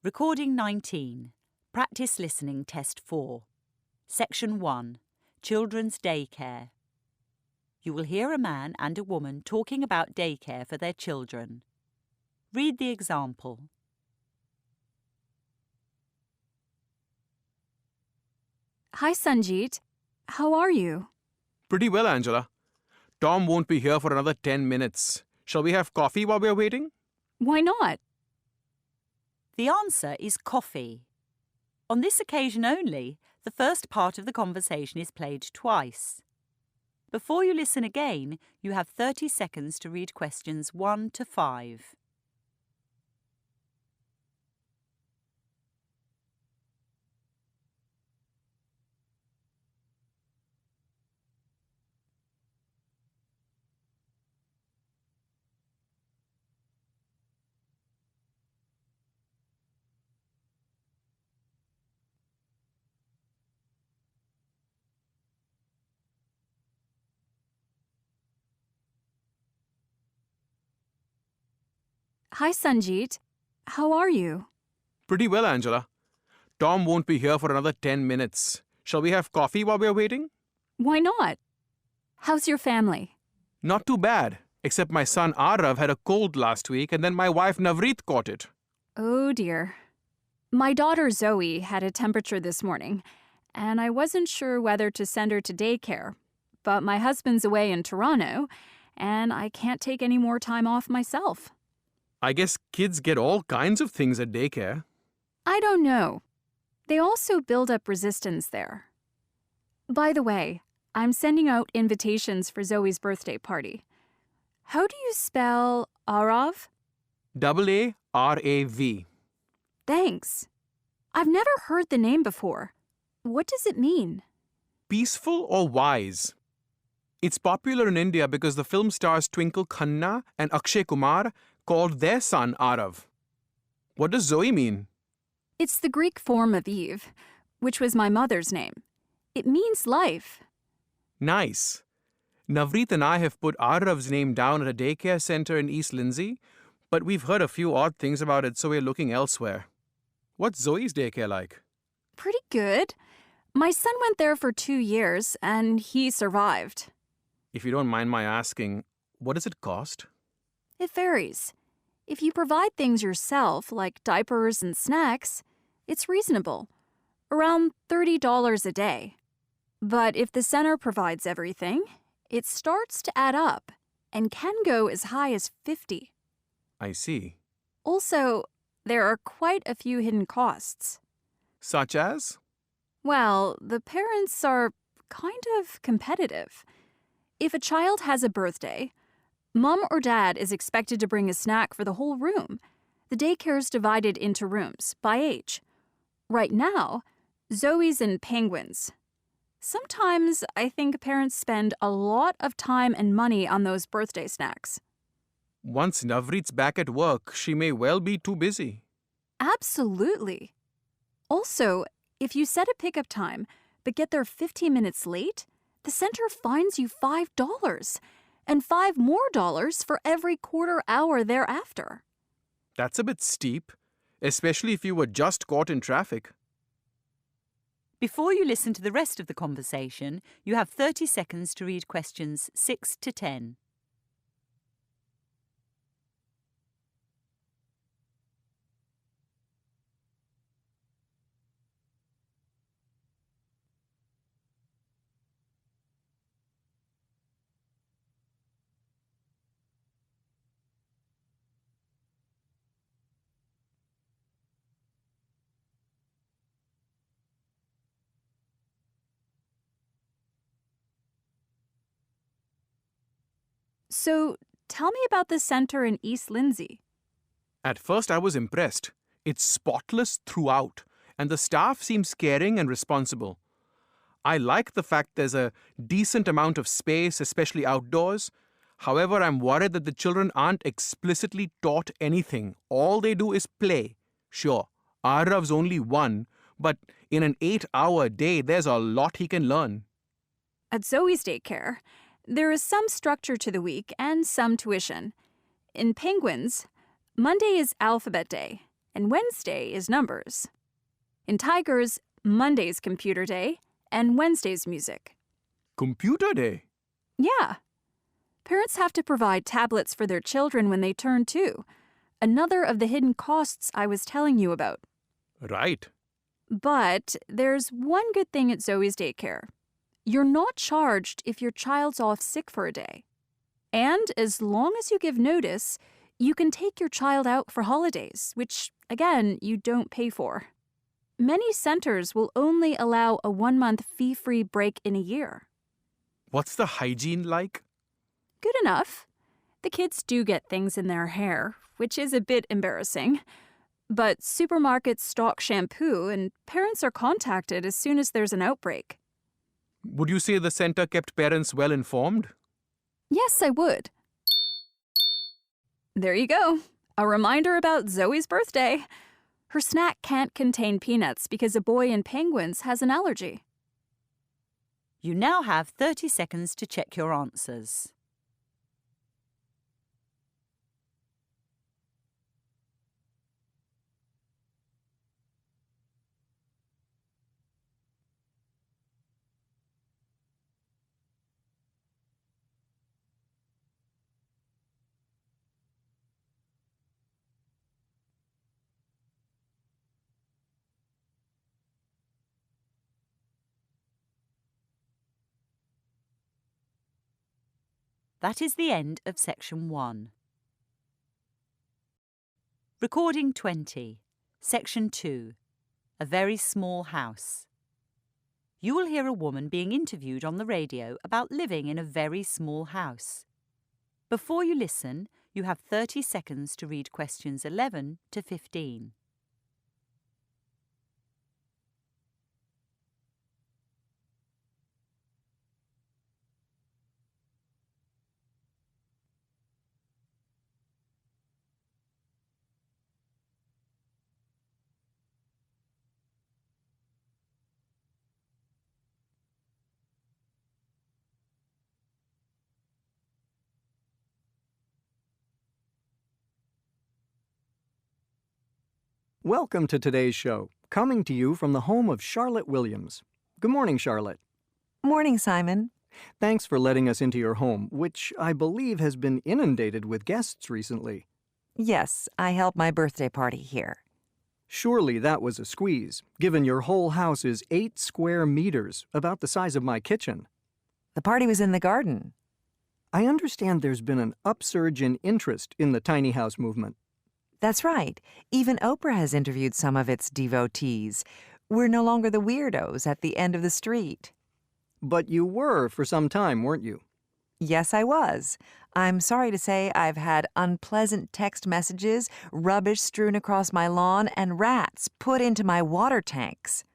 Recording 19. Practice Listening Test 4. Section 1. Children's Daycare. You will hear a man and a woman talking about daycare for their children. Read the example. Hi, Sanjeet. How are you? Pretty well, Angela. Tom won't be here for another 10 minutes. Shall we have coffee while we're waiting? Why not? The answer is coffee. On this occasion only, the first part of the conversation is played twice. Before you listen again, you have 30 seconds to read questions 1 to 5. Hi, Sanjeet. How are you? Pretty well, Angela. Tom won't be here for another 10 minutes. Shall we have coffee while we're waiting? Why not? How's your family? Not too bad, except my son Arav had a cold last week and then my wife Navreet caught it. Oh, dear. My daughter Zoe had a temperature this morning, and I wasn't sure whether to send her to daycare. But my husband's away in Toronto, and I can't take any more time off myself. I guess kids get all kinds of things at daycare. I don't know. They also build up resistance there. By the way, I'm sending out invitations for Zoe's birthday party. How do you spell Arav? A-A-R-A-V. Thanks. I've never heard the name before. What does it mean? Peaceful or wise? It's popular in India because the film stars Twinkle Khanna and Akshay Kumar called their son Arav. What does Zoe mean? It's the Greek form of Eve, which was my mother's name. It means life. Nice. Navreet and I have put Arav's name down at a daycare center in East Lindsey, but we've heard a few odd things about it, so we're looking elsewhere. What's Zoe's daycare like? Pretty good. My son went there for 2 years, and he survived. If you don't mind my asking, what does it cost? It varies. If you provide things yourself, like diapers and snacks, it's reasonable, around $30 a day. But if the center provides everything, it starts to add up and can go as high as $50. I see. Also, there are quite a few hidden costs. Such as? Well, the parents are kind of competitive. If a child has a birthday, Mom or Dad is expected to bring a snack for the whole room. The daycare is divided into rooms by age. Right now, Zoe's in Penguins. Sometimes I think parents spend a lot of time and money on those birthday snacks. Once Navreet's back at work, she may well be too busy. Absolutely. Also, if you set a pickup time but get there 15 minutes late, the center fines you $5 and $5 more for every quarter hour thereafter. That's a bit steep, especially if you were just caught in traffic. Before you listen to the rest of the conversation, you have 30 seconds to read questions 6 to 10. So, tell me about the center in East Lindsey. At first, I was impressed. It's spotless throughout, and the staff seems caring and responsible. I like the fact there's a decent amount of space, especially outdoors. However, I'm worried that the children aren't explicitly taught anything. All they do is play. Sure, Arav's only 1, but in an 8-hour day, there's a lot he can learn. At Zoe's daycare, there is some structure to the week and some tuition. In Penguins, Monday is alphabet day, and Wednesday is numbers. In Tigers, Monday's computer day and Wednesday's music. Computer day? Yeah. Parents have to provide tablets for their children when they turn 2. Another of the hidden costs I was telling you about. Right. But there's one good thing at Zoe's daycare. You're not charged if your child's off sick for a day. And as long as you give notice, you can take your child out for holidays, which, again, you don't pay for. Many centers will only allow a 1-month fee-free break in a year. What's the hygiene like? Good enough. The kids do get things in their hair, which is a bit embarrassing. But supermarkets stock shampoo, and parents are contacted as soon as there's an outbreak. Would you say the center kept parents well informed? Yes, I would. There you go. A reminder about Zoe's birthday. Her snack can't contain peanuts because a boy in penguins has an allergy. You now have 30 seconds to check your answers. That is the end of section 1. Recording 20, section 2, A Very Small House. You will hear a woman being interviewed on the radio about living in a very small house. Before you listen, you have 30 seconds to read questions 11 to 15. Welcome to today's show, coming to you from the home of Charlotte Williams. Good morning, Charlotte. Morning, Simon. Thanks for letting us into your home, which I believe has been inundated with guests recently. Yes, I held my birthday party here. Surely that was a squeeze, given your whole house is 8 square meters, about the size of my kitchen. The party was in the garden. I understand there's been an upsurge in interest in the tiny house movement. That's right. Even Oprah has interviewed some of its devotees. We're no longer the weirdos at the end of the street. But you were for some time, weren't you? Yes, I was. I'm sorry to say I've had unpleasant text messages, rubbish strewn across my lawn, and rats put into my water tanks.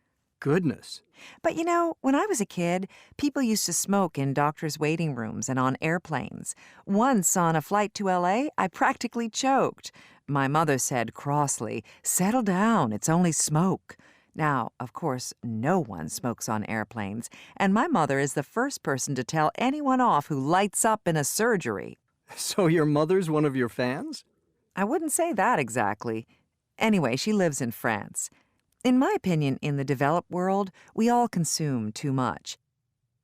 Goodness. But you know, when I was a kid, people used to smoke in doctors' waiting rooms and on airplanes. Once on a flight to L.A., I practically choked. My mother said crossly, "Settle down, it's only smoke." Now, of course, no one smokes on airplanes, and my mother is the first person to tell anyone off who lights up in a surgery. So your mother's one of your fans? I wouldn't say that exactly. Anyway, she lives in France. In my opinion, in the developed world, we all consume too much.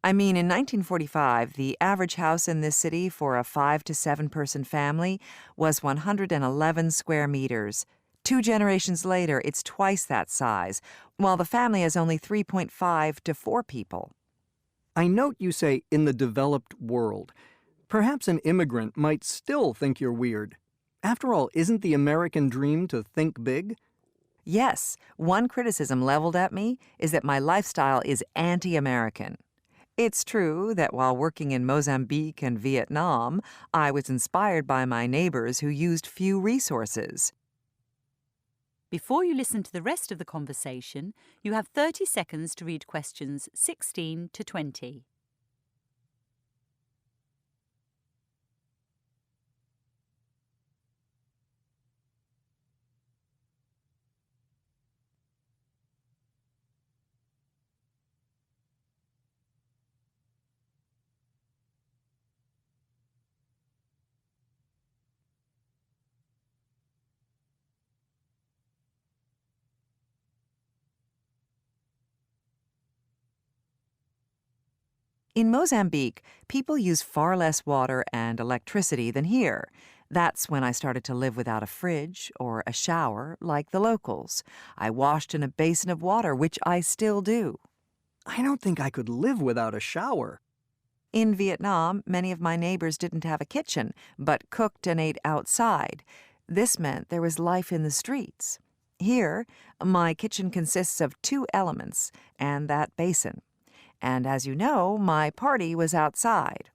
I mean, in 1945, the average house in this city for a 5 to 7 person family was 111 square meters. 2 generations later, it's twice that size, while the family has only 3.5 to 4 people. I note you say in the developed world. Perhaps an immigrant might still think you're weird. After all, isn't the American dream to think big? Yes, one criticism leveled at me is that my lifestyle is anti-American. It's true that while working in Mozambique and Vietnam, I was inspired by my neighbors who used few resources. Before you listen to the rest of the conversation, you have 30 seconds to read questions 16 to 20. In Mozambique, people use far less water and electricity than here. That's when I started to live without a fridge or a shower like the locals. I washed in a basin of water, which I still do. I don't think I could live without a shower. In Vietnam, many of my neighbors didn't have a kitchen, but cooked and ate outside. This meant there was life in the streets. Here, my kitchen consists of 2 elements and that basin. And as you know, my party was outside.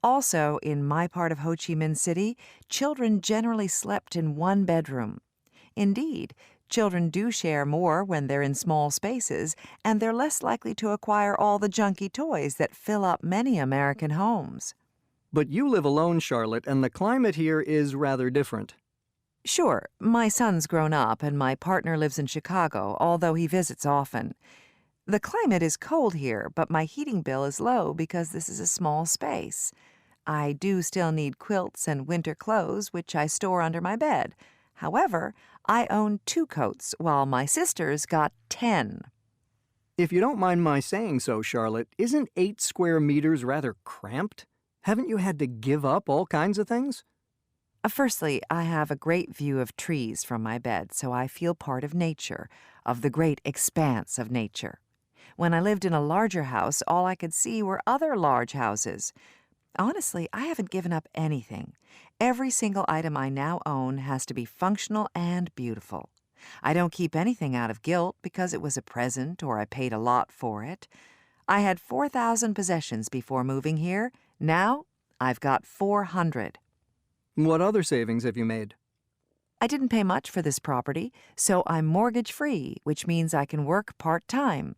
Also, in my part of Ho Chi Minh City, children generally slept in one bedroom. Indeed, children do share more when they're in small spaces, and they're less likely to acquire all the junky toys that fill up many American homes. But you live alone, Charlotte, and the climate here is rather different. Sure, my son's grown up and my partner lives in Chicago, although he visits often. The climate is cold here, but my heating bill is low because this is a small space. I do still need quilts and winter clothes, which I store under my bed. However, I own 2 coats, while my sister's got 10. If you don't mind my saying so, Charlotte, isn't 8 square meters rather cramped? Haven't you had to give up all kinds of things? Firstly, I have a great view of trees from my bed, so I feel part of nature, of the great expanse of nature. When I lived in a larger house, all I could see were other large houses. Honestly, I haven't given up anything. Every single item I now own has to be functional and beautiful. I don't keep anything out of guilt because it was a present or I paid a lot for it. I had 4,000 possessions before moving here. Now, I've got 400. What other savings have you made? I didn't pay much for this property, so I'm mortgage-free, which means I can work part-time.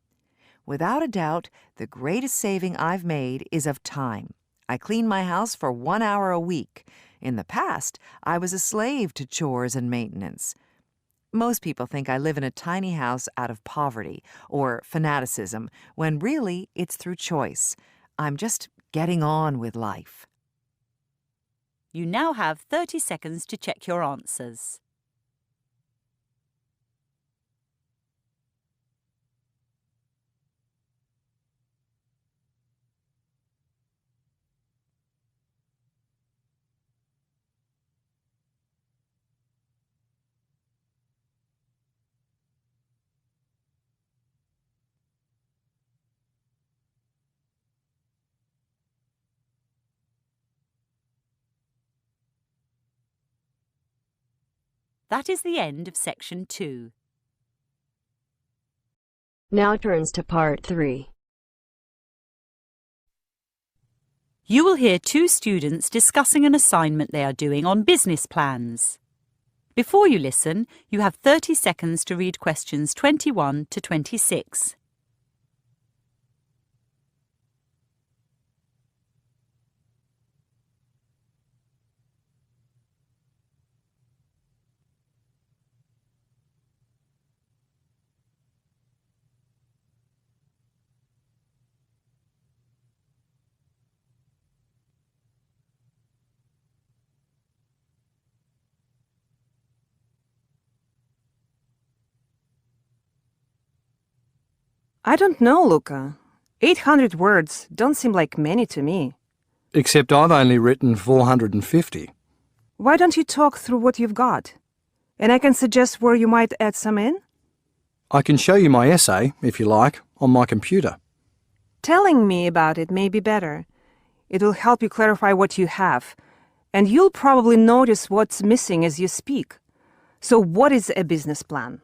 Without a doubt, the greatest saving I've made is of time. I clean my house for 1 hour a week. In the past, I was a slave to chores and maintenance. Most people think I live in a tiny house out of poverty or fanaticism, when really it's through choice. I'm just getting on with life. You now have 30 seconds to check your answers. That is the end of section 2. Now turns to part 3. You will hear 2 students discussing an assignment they are doing on business plans. Before you listen, you have 30 seconds to read questions 21 to 26. I don't know, Luca. 800 words don't seem like many to me. Except I've only written 450. Why don't you talk through what you've got? And I can suggest where you might add some in? I can show you my essay, if you like, on my computer. Telling me about it may be better. It will help you clarify what you have, and you'll probably notice what's missing as you speak. So what is a business plan?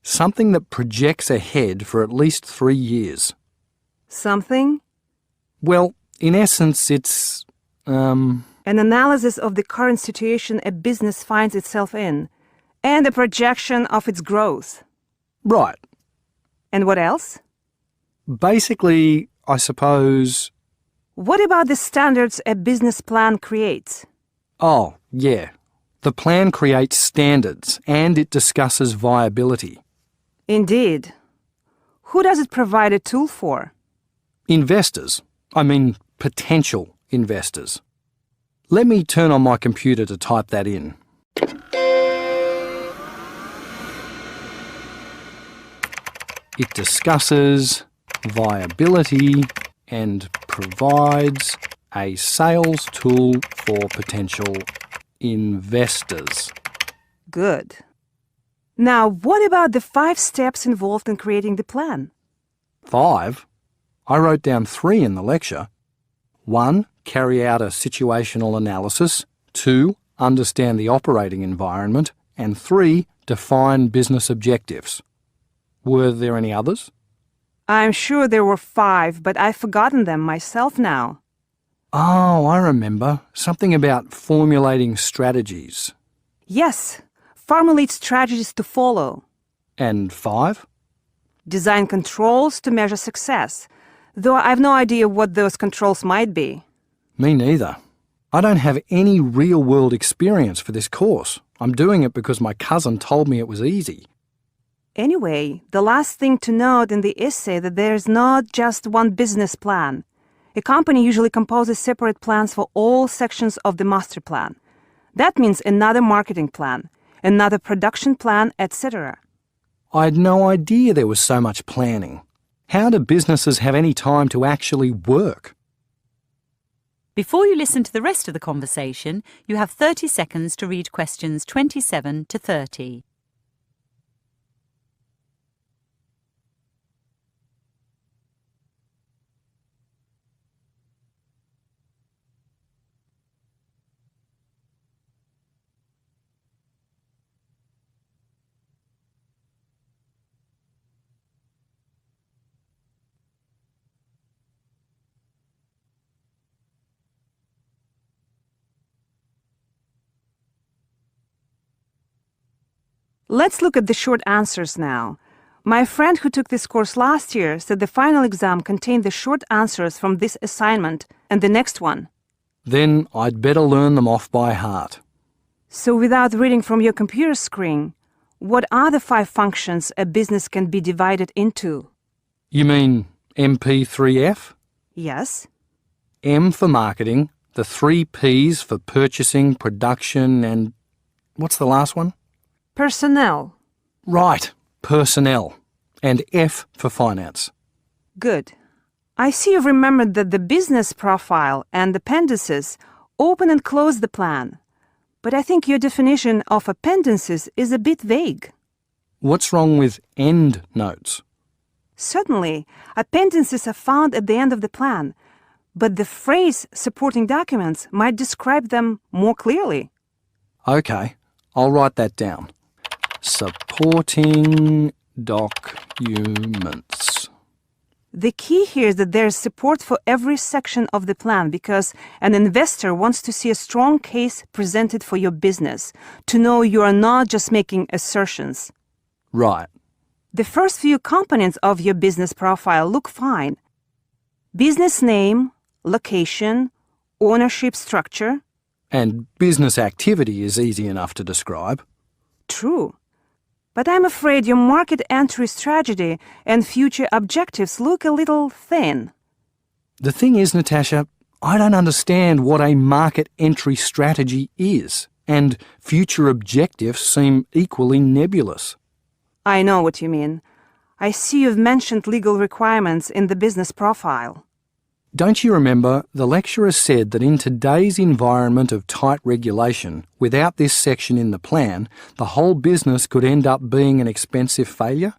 Something that projects ahead for at least 3 years. Something? Well, in essence, it's, An analysis of the current situation a business finds itself in, and a projection of its growth. right. And what else? Basically, I suppose... What about the standards a business plan creates? Oh, yeah. The plan creates standards, and it discusses viability. Indeed. Who does it provide a tool for? Investors. I mean, potential investors. Let me turn on my computer to type that in. It discusses viability and provides a sales tool for potential investors. Good. Now, what about the 5 steps involved in creating the plan? 5? I wrote down 3 in the lecture. 1. Carry out a situational analysis. 2. Understand the operating environment. And 3. Define business objectives. Were there any others? I'm sure there were 5, but I've forgotten them myself now. Oh, I remember. Something about formulating strategies. Yes, formulate strategies to follow. And 5? Design controls to measure success, though I've no idea what those controls might be. Me neither. I don't have any real-world experience for this course. I'm doing it because my cousin told me it was easy. Anyway, the last thing to note in the essay that there's not just one business plan. A company usually composes separate plans for all sections of the master plan. That means another marketing plan, another production plan, etc. I had no idea there was so much planning. How do businesses have any time to actually work? Before you listen to the rest of the conversation, you have 30 seconds to read questions 27 to 30. Let's look at the short answers now. My friend who took this course last year said the final exam contained the short answers from this assignment and the next one. Then I'd better learn them off by heart. So without reading from your computer screen, what are the 5 functions a business can be divided into? You mean MP3F? Yes. M for marketing, the 3 Ps for purchasing, production, and what's the last one? Personnel. Right, personnel. And F for finance. Good. I see you've remembered that the business profile and appendices open and close the plan. But I think your definition of appendices is a bit vague. What's wrong with end notes? Certainly, appendices are found at the end of the plan, but the phrase supporting documents might describe them more clearly. Okay, I'll write that down. Supporting documents. The key here is that there's support for every section of the plan because an investor wants to see a strong case presented for your business, to know you are not just making assertions. Right. The first few components of your business profile look fine. Business name, location, ownership structure. And business activity is easy enough to describe. True. But I'm afraid your market entry strategy and future objectives look a little thin. The thing is, Natasha, I don't understand what a market entry strategy is, and future objectives seem equally nebulous. I know what you mean. I see you've mentioned legal requirements in the business profile. Don't you remember, the lecturer said that in today's environment of tight regulation, without this section in the plan, the whole business could end up being an expensive failure?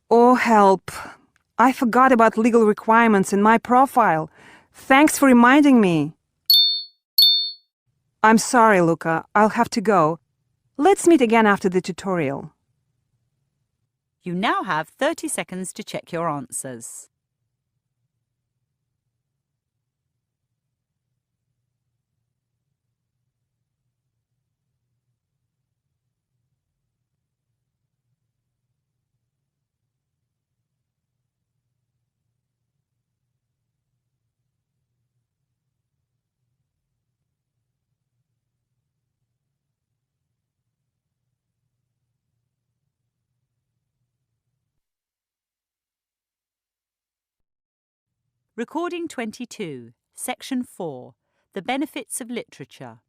Oh, help. I forgot about legal requirements in my profile. Thanks for reminding me. I'm sorry, Luca. I'll have to go. Let's meet again after the tutorial. You now have 30 seconds to check your answers. Recording 22, Section 4, The Benefits of Literature.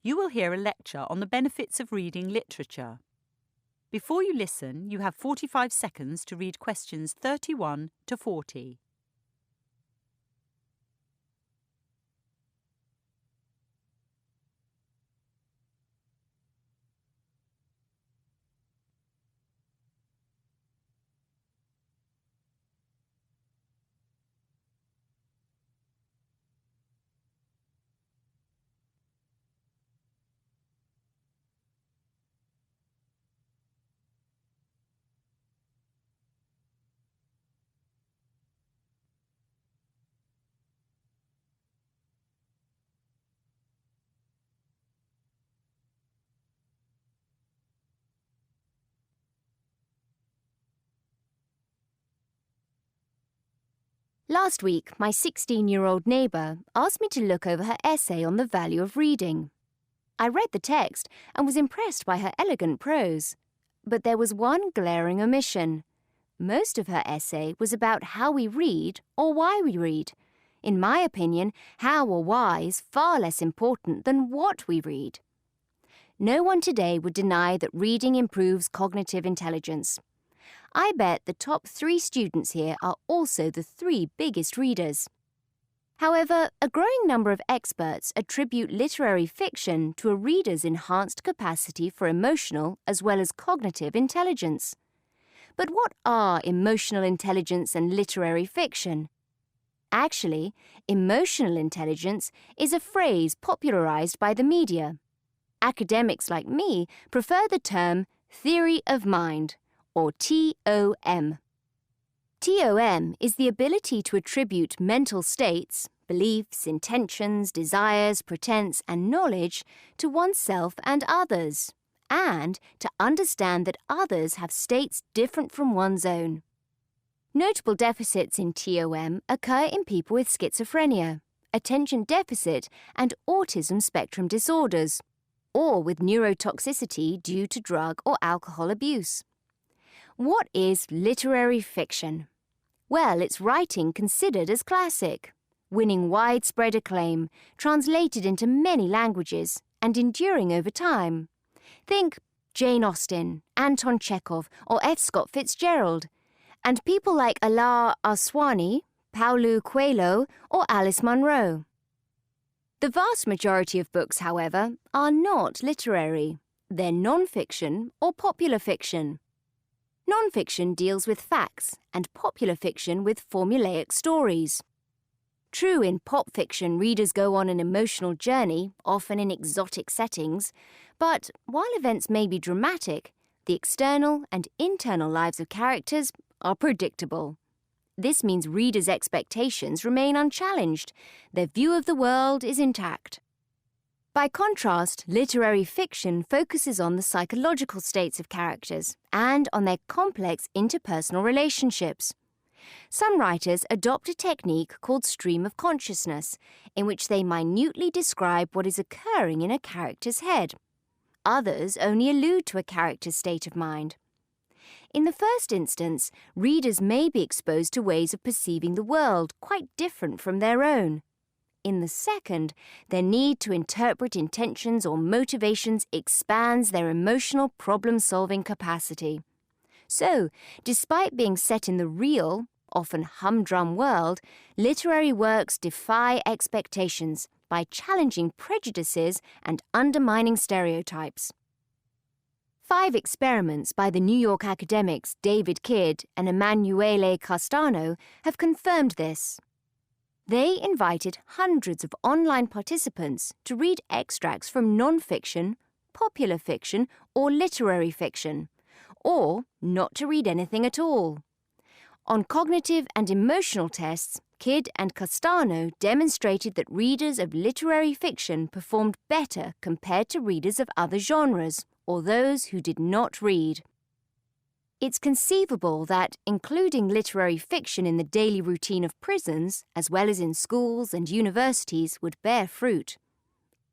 You will hear a lecture on the benefits of reading literature. Before you listen, you have 45 seconds to read questions 31 to 40. Last week, my 16-year-old neighbour asked me to look over her essay on the value of reading. I read the text and was impressed by her elegant prose. But there was one glaring omission. Most of her essay was about how we read or why we read. In my opinion, how or why is far less important than what we read. No one today would deny that reading improves cognitive intelligence. I bet the top 3 students here are also the 3 biggest readers. However, a growing number of experts attribute literary fiction to a reader's enhanced capacity for emotional as well as cognitive intelligence. But what are emotional intelligence and literary fiction? Actually, emotional intelligence is a phrase popularized by the media. Academics like me prefer the term theory of mind, or TOM. TOM is the ability to attribute mental states, beliefs, intentions, desires, pretence, and knowledge to oneself and others, and to understand that others have states different from one's own. Notable deficits in TOM occur in people with schizophrenia, attention deficit, and autism spectrum disorders, or with neurotoxicity due to drug or alcohol abuse. What is literary fiction? Well, it's writing considered as classic, winning widespread acclaim, translated into many languages, and enduring over time. Think Jane Austen, Anton Chekhov, or F. Scott Fitzgerald, and people like Ala Aswani, Paulo Coelho, or Alice Munro. The vast majority of books, however, are not literary. They're non-fiction or popular fiction. Non-fiction deals with facts, and popular fiction with formulaic stories. True, in pop fiction, readers go on an emotional journey, often in exotic settings, but while events may be dramatic, the external and internal lives of characters are predictable. This means readers' expectations remain unchallenged. Their view of the world is intact. By contrast, literary fiction focuses on the psychological states of characters and on their complex interpersonal relationships. Some writers adopt a technique called stream of consciousness, in which they minutely describe what is occurring in a character's head. Others only allude to a character's state of mind. In the first instance, readers may be exposed to ways of perceiving the world quite different from their own. In the second, their need to interpret intentions or motivations expands their emotional problem-solving capacity. So, despite being set in the real, often humdrum world, literary works defy expectations by challenging prejudices and undermining stereotypes. 5 experiments by the New York academics David Kidd and Emanuele Castano have confirmed this. They invited hundreds of online participants to read extracts from non-fiction, popular fiction, or literary fiction, or not to read anything at all. On cognitive and emotional tests, Kidd and Castano demonstrated that readers of literary fiction performed better compared to readers of other genres, or those who did not read. It's conceivable that including literary fiction in the daily routine of prisons, as well as in schools and universities, would bear fruit.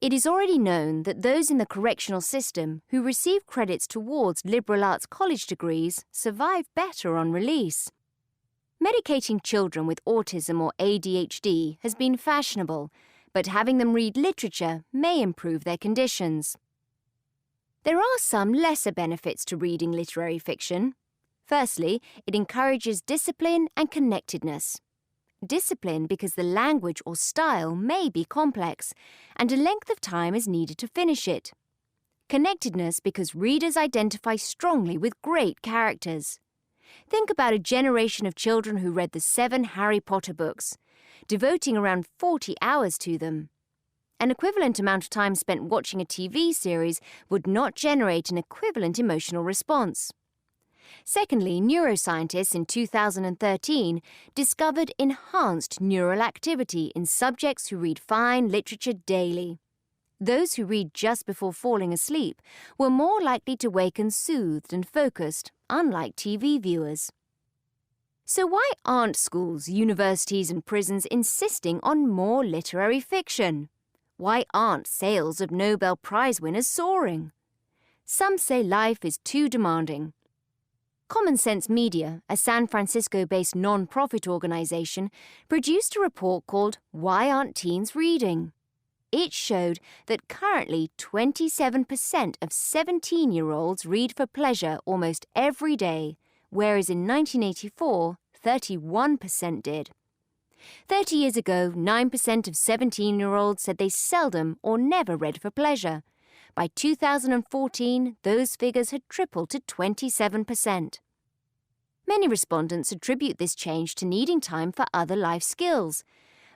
It is already known that those in the correctional system who receive credits towards liberal arts college degrees survive better on release. Medicating children with autism or ADHD has been fashionable, but having them read literature may improve their conditions. There are some lesser benefits to reading literary fiction. Firstly, it encourages discipline and connectedness. Discipline because the language or style may be complex, and a length of time is needed to finish it. Connectedness because readers identify strongly with great characters. Think about a generation of children who read the 7 Harry Potter books, devoting around 40 hours to them. An equivalent amount of time spent watching a TV series would not generate an equivalent emotional response. Secondly, neuroscientists in 2013 discovered enhanced neural activity in subjects who read fine literature daily. Those who read just before falling asleep were more likely to waken soothed and focused, unlike TV viewers. So why aren't schools, universities and prisons insisting on more literary fiction? Why aren't sales of Nobel Prize winners soaring? Some say life is too demanding. Common Sense Media, a San Francisco-based non-profit organization, produced a report called Why Aren't Teens Reading? It showed that currently 27% of 17-year-olds read for pleasure almost every day, whereas in 1984, 31% did. 30 years ago, 9% of 17-year-olds said they seldom or never read for pleasure. By 2014, those figures had tripled to 27%. Many respondents attribute this change to needing time for other life skills.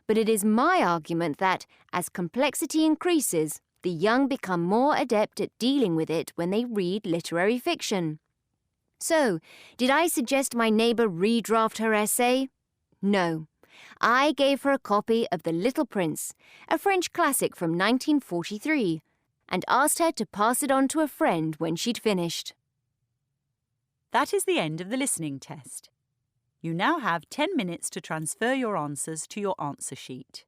But it is my argument that, as complexity increases, the young become more adept at dealing with it when they read literary fiction. So, did I suggest my neighbour redraft her essay? No. I gave her a copy of The Little Prince, a French classic from 1943, and asked her to pass it on to a friend when she'd finished. That is the end of the listening test. You now have 10 minutes to transfer your answers to your answer sheet.